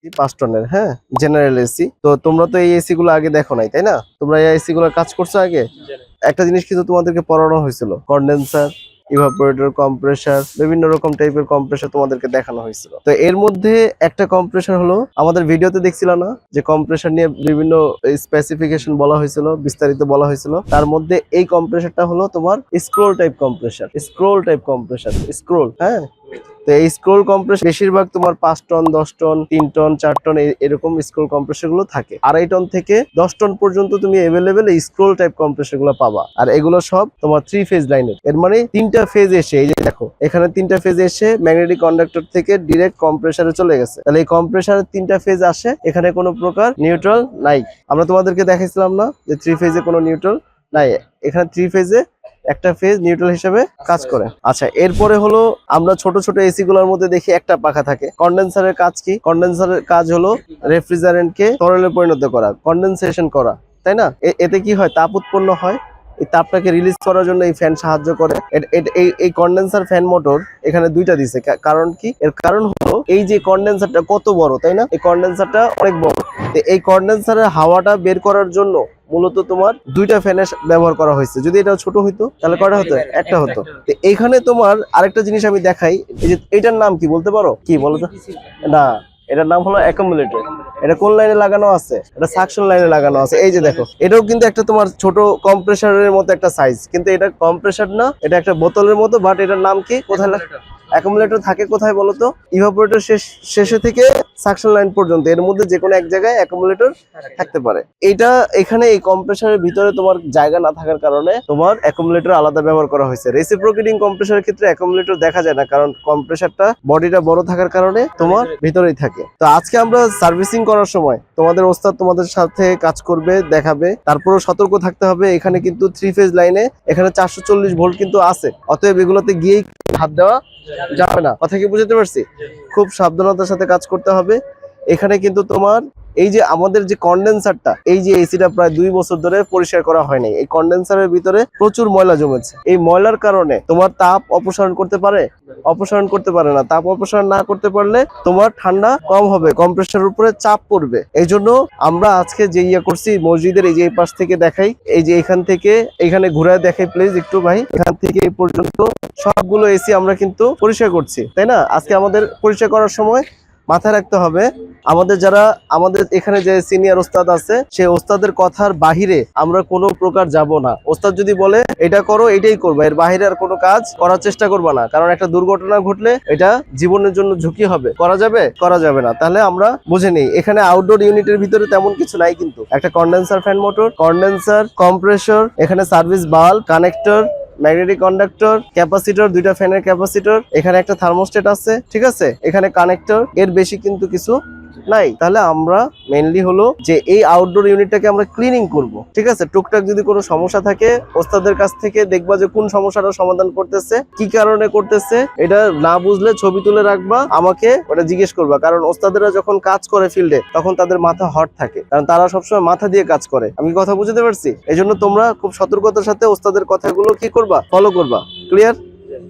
5 টনের, হ্যাঁ, general AC. তো তোমরা তো এই এসি গুলো আগে দেখো নাই, তাই না? তোমরা এই এসি গুলোর কাজ করছো আগে। একটা জিনিস কিন্তু তোমাদেরকে পড়ানো হয়েছিল, কন্ডেন্সার, ইভাপোরেটর, কম্প্রেসার, বিভিন্ন রকম টাইপের কম্প্রেসার তোমাদেরকে দেখানো হয়েছিল। তো এর মধ্যে একটা কম্প্রেসার হলো, আমাদের ভিডিওতে দেখছিল না যে কম্প্রেসার নিয়ে বিভিন্ন স্পেসিফিকেশন বলা হয়েছিল, বিস্তারিত বলা হয়েছিল। তার মধ্যে এই কম্প্রেসারটা হলো তোমার স্ক্রোল টাইপ কম্প্রেসার, স্ক্রোল, হ্যাঁ। তো এই স্ক্রোল কম্প্রেসর বেশিরভাগ তোমার 5 টন, 10 টন, 3 টন, 4 টন এরকম স্ক্রোল কম্প্রেসর গুলো থাকে। 2.5 টন থেকে 10 টন পর্যন্ত তুমি এভেলেবেল এই স্ক্রোল টাইপ কম্প্রেসর গুলো পাবা। আর এগুলো সব তোমার 3 ফেজ লাইনের। এর মানে 3টা ফেজ এসে, এই যে দেখো এখানে 3টা ফেজ এসে ম্যাগনেটিক কন্ডাক্টর থেকে ডিরেক্ট কম্প্রেসারে চলে গেছে। তাহলে এই কম্প্রেসারের 3টা ফেজ আসে, এখানে কোনো প্রকার নিউট্রাল নাই। আমরা তোমাদেরকে দেখাইছিলাম না যে 3 ফেজে কোনো নিউট্রাল নাই, এখানে 3 ফেজে একটা ফেজ নিউট্রাল হিসেবে কাজ করে। আচ্ছা, এরপরে হলো আমরা ছোট ছোট এসি গুলোর মধ্যে দেখি একটা পাখা থাকে। কন্ডেন্সারের কাজ কি? কন্ডেন্সারের কাজ হলো রেফ্রিজারেন্টকে তরলে পরিণত করা, কন্ডেনসেশন করা, তাই না? এতে কি হয়? তাপ উৎপন্ন হয়। এই তাপটাকে রিলিজ করার জন্য এই ফ্যান সাহায্য করে। এই কন্ডেন্সার ফ্যান মোটর এখানে 2টা দিছে। কারণ কি? এর কারণ হলো এই যে কন্ডেন্সারটা কত বড়, তাই না? এই কন্ডেন্সারটা অনেক বড়। এই কন্ডেন্সারের হাওয়াটা বের করার জন্য মূলত তোমার 2টা ফ্যানের ব্যবহার করা হয়েছে। যদি এটা ছোট হইতো তাহলে কয়টা হতো? একটা হতো। তো এইখানে তোমার আরেকটা জিনিস আমি দেখাই, এই যে এটার নাম কি বলতে পারো? কি বলো তো? না, এটার নাম হলো অ্যাকুমুলেটর। এটা কোন লাইনে লাগানো আছে? এটা সাকশন লাইনে লাগানো আছে। এই যে দেখো, এটাও কিন্তু একটা তোমার ছোট কম্প্রেসারের মতো একটা সাইজ, কিন্তু এটা কম্প্রেসার না, এটা একটা বোতলের মতো। বাট এটার নাম কি? কোথায় অ্যাকুমুলেটর থাকে কোথায় বলো তো? ইভাপোরেটর শেষে থেকে সাকশন লাইন পর্যন্ত, এর মধ্যে যে কোনো এক জায়গায় অ্যাকুমুলেটর থাকতে পারে। এইটা এখানে এই কম্প্রেসারের ভিতরে তোমার জায়গা না থাকার কারণে তোমার অ্যাকুমুলেটর আলাদা ব্যবহার করা হয়েছে। রেসিপ্রোকেটিং কম্প্রেসারের ক্ষেত্রে অ্যাকুমুলেটর দেখা যায় না, কারণ কম্প্রেসারটা বডিটা বড় থাকার কারণে তোমার ভিতরেই থাকে। তো আজকে আমরা সার্ভিসিং করার সময় তোমাদের ওস্তাদ তোমাদের সাথে কাজ করবে, দেখাবে। তারপরেও সতর্ক থাকতে হবে, এখানে কিন্তু 3 ফেজ লাইনে এখানে 440 ভোল্ট কিন্তু আছে। অতএব এগুলোতে গিয়েই হাত দেওয়া যাবে না। কথা কি বুঝতে পারছি? খুব সাবধানতার সাথে কাজ করতে হবে। এখানে কিন্তু তোমার এই যে আমাদের যে কন্ডেন্সারটা, এই যে এসিটা প্রায় 2 বছর ধরে পরিষ্কার করা হয়নি। এই কন্ডেন্সারের ভিতরে প্রচুর ময়লা জমেছে। এই ময়লার কারণে তোমার তাপ অপসারণ করতে পারে? অপসারণ করতে পারে না। তাপ অপসারণ না করতে পারলে তোমার ঠান্ডা কম হবে, কম্প্রেসারের উপরে চাপ পড়বে। এই জন্য আমরা আজকে যে করছি, মসজিদের এই যে এই পাশ থেকে দেখাই, এই যে এখান থেকে এখানে ঘুরায় দেখাই প্লিজ একটু ভাই। এখান থেকে এই পর্যন্ত সবগুলো এসি আমরা কিন্তু পরিষ্কার করছি, তাই না? আজকে আমাদের পরিষ্কার করার সময় মাথায় রাখতে হবে, আমাদের এখানে যে সিনিয়র ওস্তাদ আছে, সেই ওস্তাদের কথার বাহিরে আমরা কোনো প্রকার যাব না। ওস্তাদ যদি বলে এটা করো, এটাই করবো, এর বাহিরে আর কোনো কাজ করার চেষ্টা করবা না। কারণ একটা দুর্ঘটনা ঘটলে এটা জীবনের জন্য ঝুঁকি হবে। করা যাবে? করা যাবে না। তাহলে আমরা বুঝে নিই, এখানে আউটডোর ইউনিটের ভিতরে তেমন কিছু নাই, কিন্তু একটা condenser fan motor, condenser, compressor, এখানে service bulb, connector, magnetic conductor, capacitor, 2টা ফ্যানের ক্যাপাসিটর, এখানে একটা থার্মোস্টেট আছে, ঠিক আছে, এখানে কানেক্টর, এর বেশি কিন্তু কিছু নাই। তাহলে আমরা মেইনলি হলো যে এই আউটডোর ইউনিটটাকে আমরা ক্লিনিং করব, ঠিক আছে। টুকটাক যদি কোনো সমস্যা থাকে ওস্তাদের কাছ থেকে দেখবা যে কোন সমস্যাটা সমাধান করতেছে, কি কারণে করতেছে। এটা না বুঝলে ছবি তুলে রাখবা, আমাকে ওটা জিজ্ঞেস করবা। কারণ ওস্তাদেরা যখন কাজ করে ফিল্ডে, তখন তাদের মাথা হট থাকে, কারণ তারা সবসময় মাথা দিয়ে কাজ করে। আমি কথা বুঝতে পারছি? এই জন্য তোমরা খুব সতর্কতার সাথে ওস্তাদের কথাগুলো কি করবা? ফলো করবা। ক্লিয়ার?